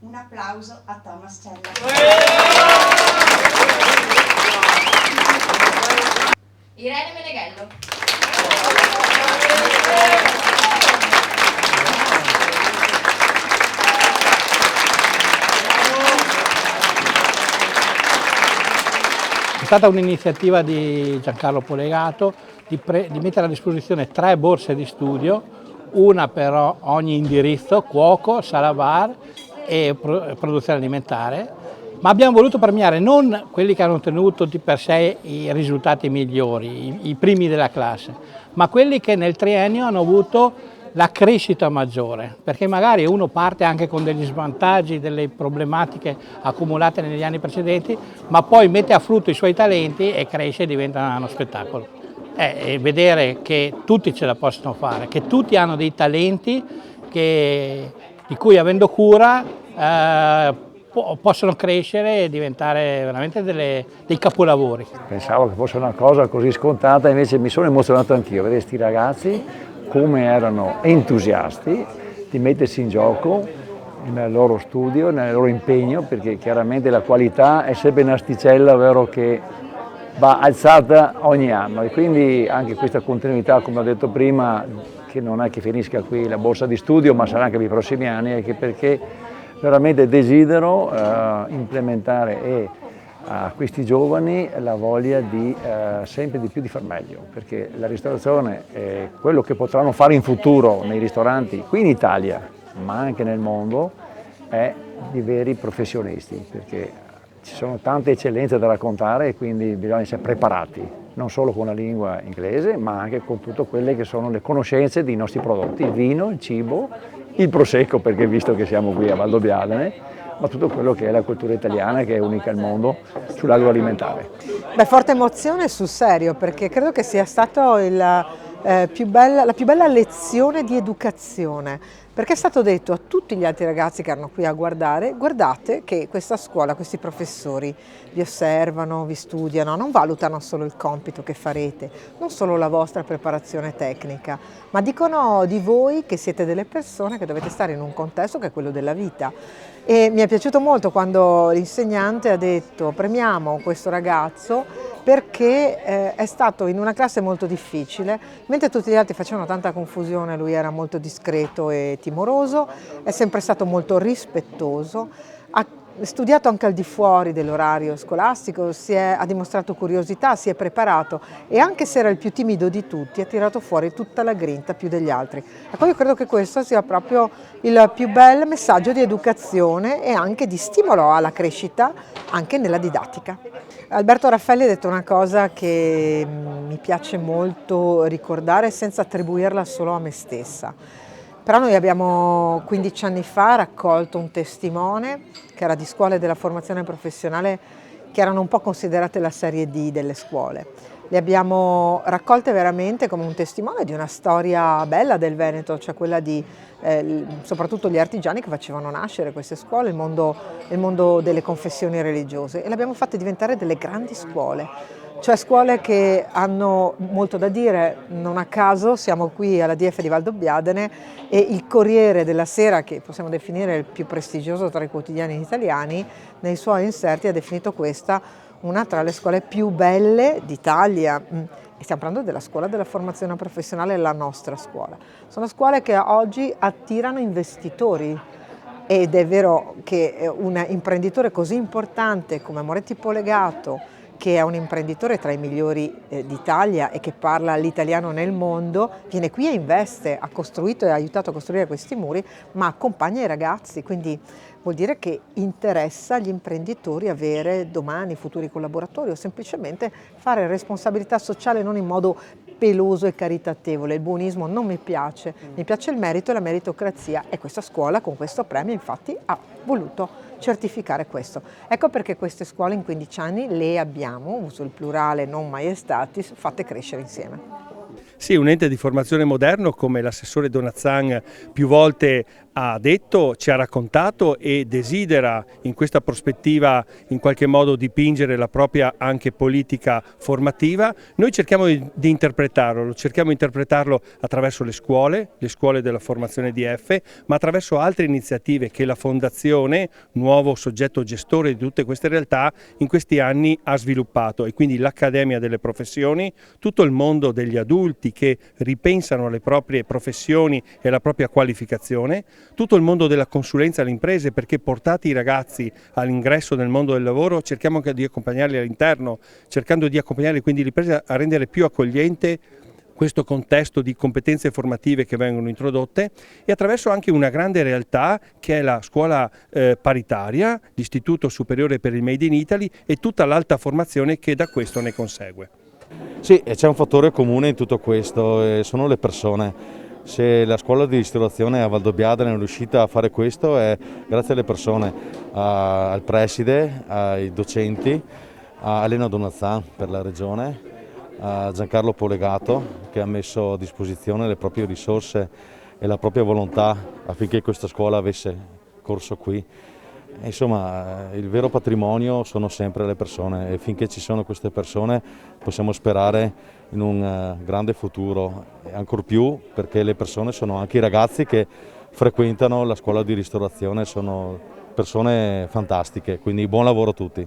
Un applauso a Thomas Cella. Irene Meneghello. È stata un'iniziativa di Giancarlo Polegato di mettere a disposizione 3 borse di studio, una per ogni indirizzo, cuoco, sala bar e produzione alimentare, ma abbiamo voluto premiare non quelli che hanno ottenuto di per sé i risultati migliori, i primi della classe, ma quelli che nel triennio hanno avuto la crescita maggiore, perché magari uno parte anche con degli svantaggi, delle problematiche accumulate negli anni precedenti, ma poi mette a frutto i suoi talenti e cresce e diventa uno spettacolo. E vedere che tutti ce la possono fare, che tutti hanno dei talenti di cui avendo cura possono crescere e diventare veramente dei capolavori. Pensavo che fosse una cosa così scontata, invece mi sono emozionato anch'io a vedere questi ragazzi come erano entusiasti di mettersi in gioco nel loro studio, nel loro impegno, perché chiaramente la qualità è sempre un'asticella, vero, che va alzata ogni anno, e quindi anche questa continuità, come ho detto prima, che non è che finisca qui la borsa di studio, ma sarà anche per i prossimi anni, anche perché veramente desidero implementare a questi giovani la voglia di sempre di più di far meglio, perché la ristorazione è quello che potranno fare in futuro nei ristoranti qui in Italia, ma anche nel mondo, è di veri professionisti, perché ci sono tante eccellenze da raccontare e quindi bisogna essere preparati, non solo con la lingua inglese, ma anche con tutte quelle che sono le conoscenze dei nostri prodotti, il vino, il cibo, il prosecco, perché visto che siamo qui a Valdobbiadene, ma tutto quello che è la cultura italiana, che è unica al mondo sull'agroalimentare. Beh, forte emozione sul serio, perché credo che sia stata la più bella lezione di educazione, perché è stato detto a tutti gli altri ragazzi che erano qui a guardare: guardate che questa scuola, questi professori vi osservano, vi studiano, non valutano solo il compito che farete, non solo la vostra preparazione tecnica, ma dicono di voi che siete delle persone che dovete stare in un contesto che è quello della vita. E mi è piaciuto molto quando l'insegnante ha detto: premiamo questo ragazzo perché è stato in una classe molto difficile, mentre tutti gli altri facevano tanta confusione, lui era molto discreto e timoroso, è sempre stato molto rispettoso, ha studiato anche al di fuori dell'orario scolastico, ha dimostrato curiosità, si è preparato, e anche se era il più timido di tutti ha tirato fuori tutta la grinta più degli altri. Ecco, io credo che questo sia proprio il più bel messaggio di educazione e anche di stimolo alla crescita anche nella didattica. Alberto Raffelli ha detto una cosa che mi piace molto ricordare senza attribuirla solo a me stessa. Però noi abbiamo 15 anni fa raccolto un testimone che era di scuole della formazione professionale che erano un po' considerate la serie D delle scuole. Le abbiamo raccolte veramente come un testimone di una storia bella del Veneto, cioè quella di soprattutto gli artigiani che facevano nascere queste scuole, il mondo delle confessioni religiose, e le abbiamo fatte diventare delle grandi scuole. Cioè scuole che hanno molto da dire. Non a caso siamo qui alla DF di Valdobbiadene e il Corriere della Sera, che possiamo definire il più prestigioso tra i quotidiani italiani, nei suoi inserti ha definito questa una tra le scuole più belle d'Italia. E stiamo parlando della scuola della formazione professionale, la nostra scuola. Sono scuole che oggi attirano investitori. Ed è vero che un imprenditore così importante come Moretti Polegato, che è un imprenditore tra i migliori d'Italia e che parla l'italiano nel mondo, viene qui e investe, ha costruito e ha aiutato a costruire questi muri, ma accompagna i ragazzi, quindi vuol dire che interessa agli imprenditori avere domani futuri collaboratori o semplicemente fare responsabilità sociale non in modo peloso e caritatevole. Il buonismo non mi piace il merito e la meritocrazia, e questa scuola con questo premio infatti ha voluto certificare questo. Ecco perché queste scuole in 15 anni le abbiamo, uso il plurale non maiestatis, fatte crescere insieme. Sì, un ente di formazione moderno, come l'assessore Donazzan più volte ha detto, ci ha raccontato e desidera in questa prospettiva in qualche modo dipingere la propria anche politica formativa, noi cerchiamo di interpretarlo, cerchiamo di interpretarlo attraverso le scuole della formazione DF, ma attraverso altre iniziative che la Fondazione, nuovo soggetto gestore di tutte queste realtà, in questi anni ha sviluppato, e quindi l'Accademia delle Professioni, tutto il mondo degli adulti che ripensano le proprie professioni e la propria qualificazione, tutto il mondo della consulenza alle imprese, perché portati i ragazzi all'ingresso nel mondo del lavoro cerchiamo anche di accompagnarli all'interno, cercando di accompagnare quindi l'impresa a rendere più accogliente questo contesto di competenze formative che vengono introdotte, e attraverso anche una grande realtà che è la scuola paritaria, l'Istituto Superiore per il Made in Italy e tutta l'alta formazione che da questo ne consegue. Sì, e c'è un fattore comune in tutto questo, sono le persone. Se la scuola di ristorazione a Valdobbiadene è riuscita a fare questo è grazie alle persone, al preside, ai docenti, a Elena Donazzan per la regione, a Giancarlo Polegato che ha messo a disposizione le proprie risorse e la propria volontà affinché questa scuola avesse corso qui. Insomma, il vero patrimonio sono sempre le persone e finché ci sono queste persone possiamo sperare in un grande futuro, e ancor più perché le persone sono anche i ragazzi che frequentano la scuola di ristorazione, sono persone fantastiche, quindi buon lavoro a tutti.